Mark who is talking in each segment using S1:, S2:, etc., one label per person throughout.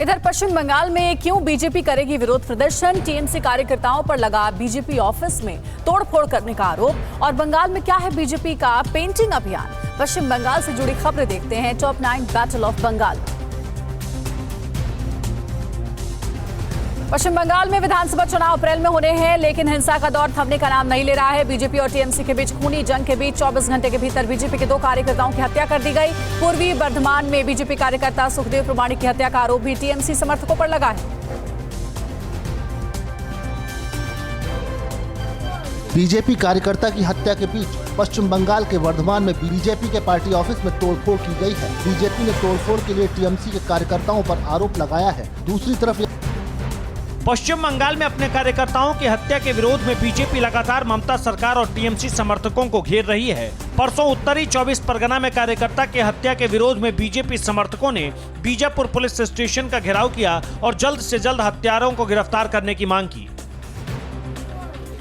S1: इधर पश्चिम बंगाल में क्यों बीजेपी करेगी विरोध प्रदर्शन, टीएमसी कार्यकर्ताओं पर लगा बीजेपी ऑफिस में तोड़फोड़ करने का आरोप और बंगाल में क्या है बीजेपी का पेंटिंग अभियान। पश्चिम बंगाल से जुड़ी खबरें देखते हैं टॉप 9 बैटल ऑफ बंगाल। पश्चिम बंगाल में विधानसभा चुनाव अप्रैल में होने हैं, लेकिन हिंसा का दौर थमने का नाम नहीं ले रहा है। बीजेपी और टीएमसी के बीच खूनी जंग के बीच 24 घंटे के भीतर बीजेपी के 2 कार्यकर्ताओं की हत्या कर दी गई। पूर्वी बर्धमान में बीजेपी कार्यकर्ता सुखदेव प्रमाणिक की हत्या का आरोप भी टीएमसी समर्थकों पर लगा है।
S2: बीजेपी कार्यकर्ता की हत्या के बीच पश्चिम बंगाल के वर्धमान में बीजेपी के पार्टी ऑफिस में तोड़फोड़ की गई है। बीजेपी ने तोड़फोड़ के लिए टीएमसी के कार्यकर्ताओं पर आरोप लगाया है। दूसरी तरफ
S3: पश्चिम बंगाल में अपने कार्यकर्ताओं की हत्या के विरोध में बीजेपी लगातार ममता सरकार और टीएमसी समर्थकों को घेर रही है। परसों उत्तरी 24 परगना में कार्यकर्ता की हत्या के विरोध में बीजेपी समर्थकों ने बीजापुर पुलिस स्टेशन का घेराव किया और जल्द से जल्द हत्यारों को गिरफ्तार करने की मांग की।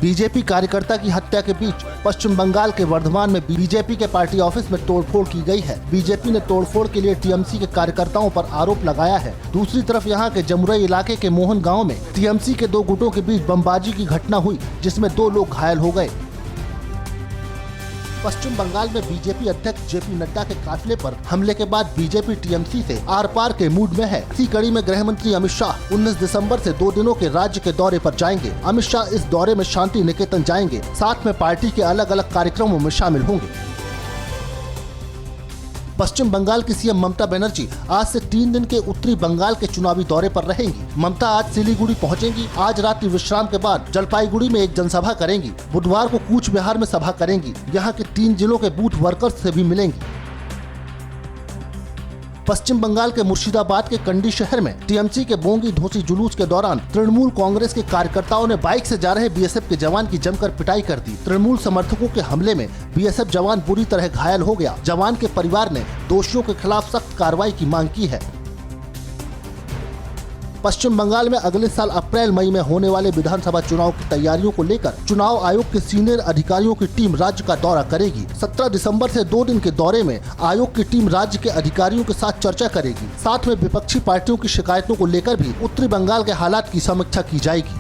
S2: बीजेपी कार्यकर्ता की हत्या के बीच पश्चिम बंगाल के वर्धमान में बीजेपी के पार्टी ऑफिस में तोड़फोड़ की गई है। बीजेपी ने तोड़फोड़ के लिए टीएमसी के कार्यकर्ताओं पर आरोप लगाया है। दूसरी तरफ यहां के जमुरई इलाके के मोहन गांव में टीएमसी के 2 गुटों के बीच बमबाजी की घटना हुई, जिसमें 2 लोग घायल हो गए। पश्चिम बंगाल में बीजेपी अध्यक्ष जेपी नड्डा के काफिले पर हमले के बाद बीजेपी टीएमसी से आर पार के मूड में है। इसी कड़ी में गृह मंत्री अमित शाह 19 दिसंबर से 2 दिनों के राज्य के दौरे पर जाएंगे। अमित शाह इस दौरे में शांति निकेतन जाएंगे, साथ में पार्टी के अलग अलग कार्यक्रमों में शामिल होंगे। पश्चिम बंगाल की सीएम ममता बनर्जी आज से 3 दिन के उत्तरी बंगाल के चुनावी दौरे पर रहेंगी। ममता आज सिलीगुड़ी पहुंचेंगी। आज रात्रि विश्राम के बाद जलपाईगुड़ी में एक जनसभा करेंगी। बुधवार को कूच बिहार में सभा करेंगी। यहां के 3 जिलों के बूथ वर्कर्स से भी मिलेंगी। पश्चिम बंगाल के मुर्शिदाबाद के कंडी शहर में टीएमसी के बोंगी धोसी जुलूस के दौरान तृणमूल कांग्रेस के कार्यकर्ताओं ने बाइक से जा रहे बीएसएफ के जवान की जमकर पिटाई कर दी। तृणमूल समर्थकों के हमले में बीएसएफ जवान बुरी तरह घायल हो गया। जवान के परिवार ने दोषियों के खिलाफ सख्त कार्रवाई की मांग की है। पश्चिम बंगाल में अगले साल अप्रैल मई में होने वाले विधानसभा चुनाव की तैयारियों को लेकर चुनाव आयोग के सीनियर अधिकारियों की टीम राज्य का दौरा करेगी। 17 दिसंबर से 2 दिन के दौरे में आयोग की टीम राज्य के अधिकारियों के साथ चर्चा करेगी। साथ में विपक्षी पार्टियों की शिकायतों को लेकर भी उत्तरी बंगाल के हालात की समीक्षा की जाएगी।